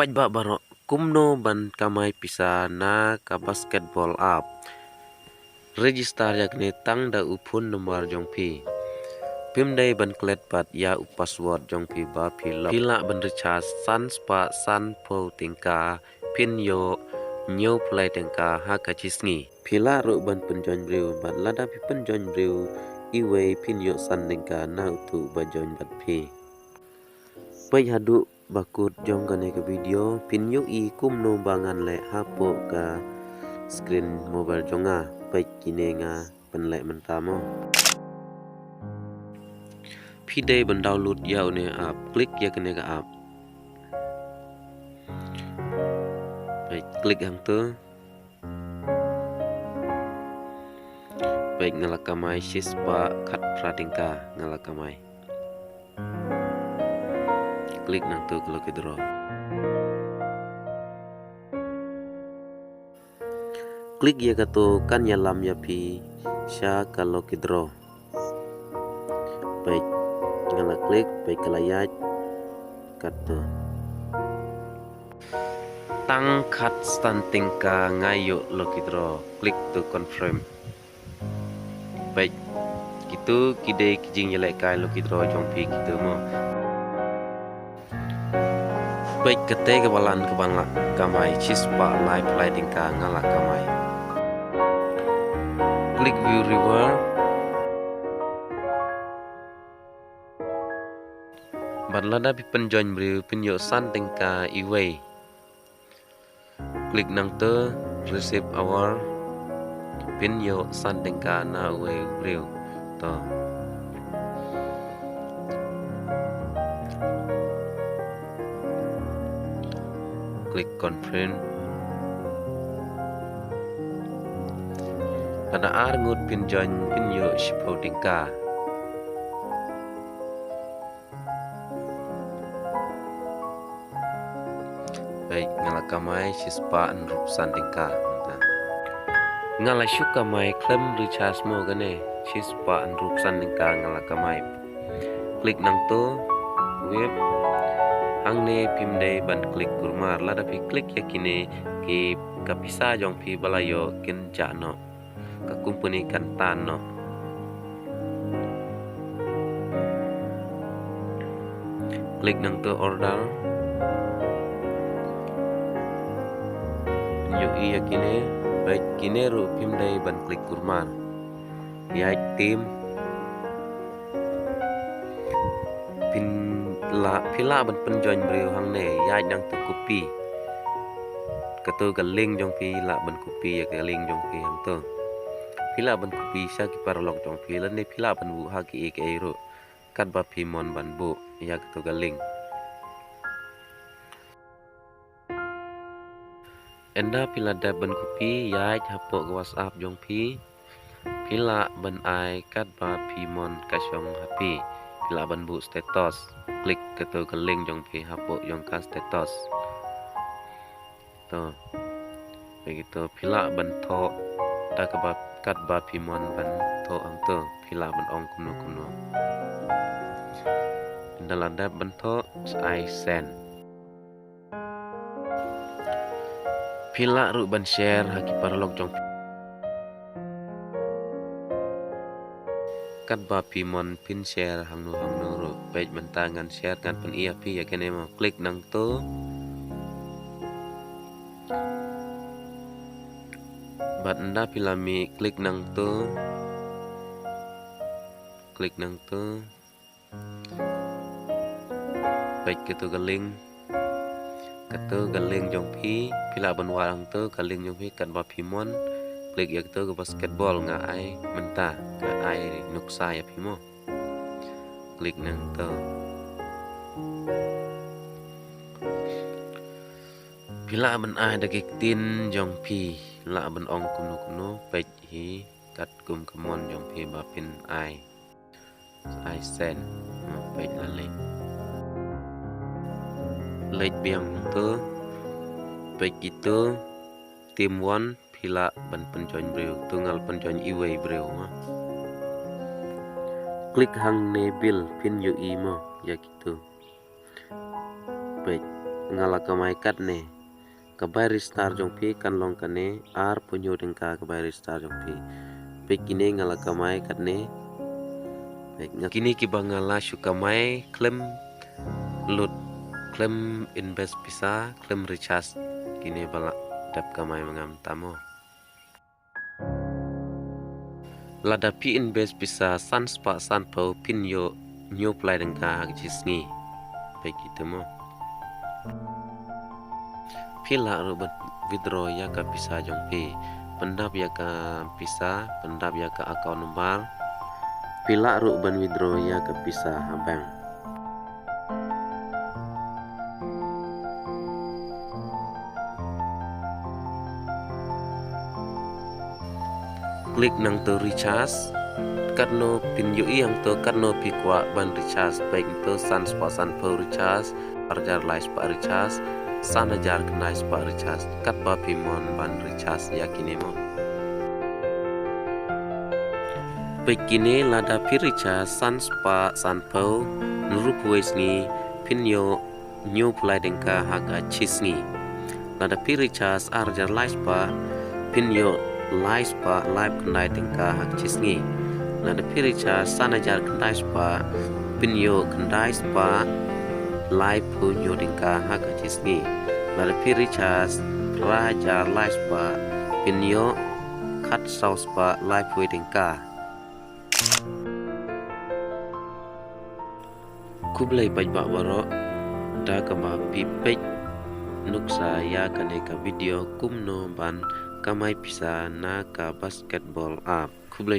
Pajba barok kumno ban kamai pisa na ka basketball up. Register yakni tang da upun nomor jongpi. Pimdai ban klet pat ya password jongpi ba pila ban recharge san spa san po tingka pin yo new play tingka ha kachisngi. Pila ru ban penjon briu ban lada pi penjon briu iwe pin yo san tingka na utu ba jon bat pi. Pai hadu bakut jong kane ke video pin yo I kumno bangan le hapo ka screen mobile jonga pai kine nga penle mentamo. Pidai ban download ya une app klik ya kene ka app. Pai klik hang tu. Pai ngalakamai sispa khat pratingka ngalakamai. Klik nang tu kalau kedro. Klik ya kato kan ya lam ya pi sya kalau kedro. Baik ngala klik baik kalayat kato. Tang khat stunting ka ngayo lo kedro. Klik tu confirm. Baik gitu kide kijing yelek kai lo kedro jong pi gitu mo. Baik kete kebalan kamai chispa live lighting ka ngala kamai. Klik view reward. Badlada pi penjoin briu pinyo san tingka iway. Klik nang te receive our pinyo san tingka na iway briu to. Klik confirm. Pada ngut pinjoin pinyo shipo tingka. Baik ngalakamai sispa anrup sandingka. Ngala syukamai klem recharge mo gane sispa anrup sandingka ngalakamai. Klik nang to web hangne pimdai ban klik kurmar lada pi klik yakine ki kapisa jong pi balayo kin jano ka company kan tano. Klik nang to order. Yo iya kine baik kine ru pimdai ban klik kurmar. Ya tim pila ban penjoin briu hang ne ya nang tu kopi. Ketu galing jong pi la ban kopi ya galing jong pi hang tu. Pila ban kopi sya ki parlok jong pi lan ne pila ban bu ha ki ek ero. Kat ba pi mon ban bu ya ketu galing. Enda pila da ban kopi ya hapo ke WhatsApp jong pi. Pila ban ai kat ba pi mon kasyong happy. Pila ban bu status. Klik ketu keling jong pi hapo jong ka status. To. Begitu pila ban tho da ka ba kat ba pi mon ban tho ang to. Pila ban ong kuno. Dalam da ban tho ai send. Pila ru ban share haki parlok jong kat ba pi mon pin share hang nu ru page bentangan share kan pen iya pi ya kene mo klik nang to bat nda pila mi klik nang to page ketu galing jong pi pila ban warang to galing jong pi kat ba pi mon klik yak to ke basketball nga ai menta ka ai nuksa ya pi mo klik nang to pila ban ai da tin jong pi la ban ong kuno pej hi kat kum kemon jong pi ba pin ai send pej la lek biang tu baik itu tim one pila ban penjoin breu tunggal penjoin iway breu ma klik hang ne bil pin yo imo ya gitu baik ngala kamai katne kabai ristar jongpi kan long kane ar punyo dengka kabai ristar jongpi pekine ngala kamai katne kini kiba ngala syukamai klem lut klem invest pisa klem recharge kini balak dap kamai mangam tamo ladapi invest pisa sanspa sanpau pinyo nyo play dengka hak jisngi baik itu mo pila rubat withdraw ya ka pisa jongpi pendap ya ka pisa pendap ya ka account number pila ruban withdraw ya ka pisa habang klik nang to recharge katno pin yui yang to katno pikwa ban recharge baik itu sanspa sanpau recharge arjar lais pa recharge sana jar kenai spa recharge kat pa pimon ban recharge yakini mo begini lada pi recharge san spa sanpau nurup wesni pinyo new play dengka haga chisni lada pi recharge arjar live spa pinyo live spa live kenai dengka hak chisni lada pi recharge sana jar kenai spa pinyo kenai spa live punyo dengka hak chisni lada pi recharge raja live spa pinyo kat saus spa live dengka kublai pajbak waro da kama pipek nuksa ya kaneka video kumno ban kamai pisa na ka basketball up kublai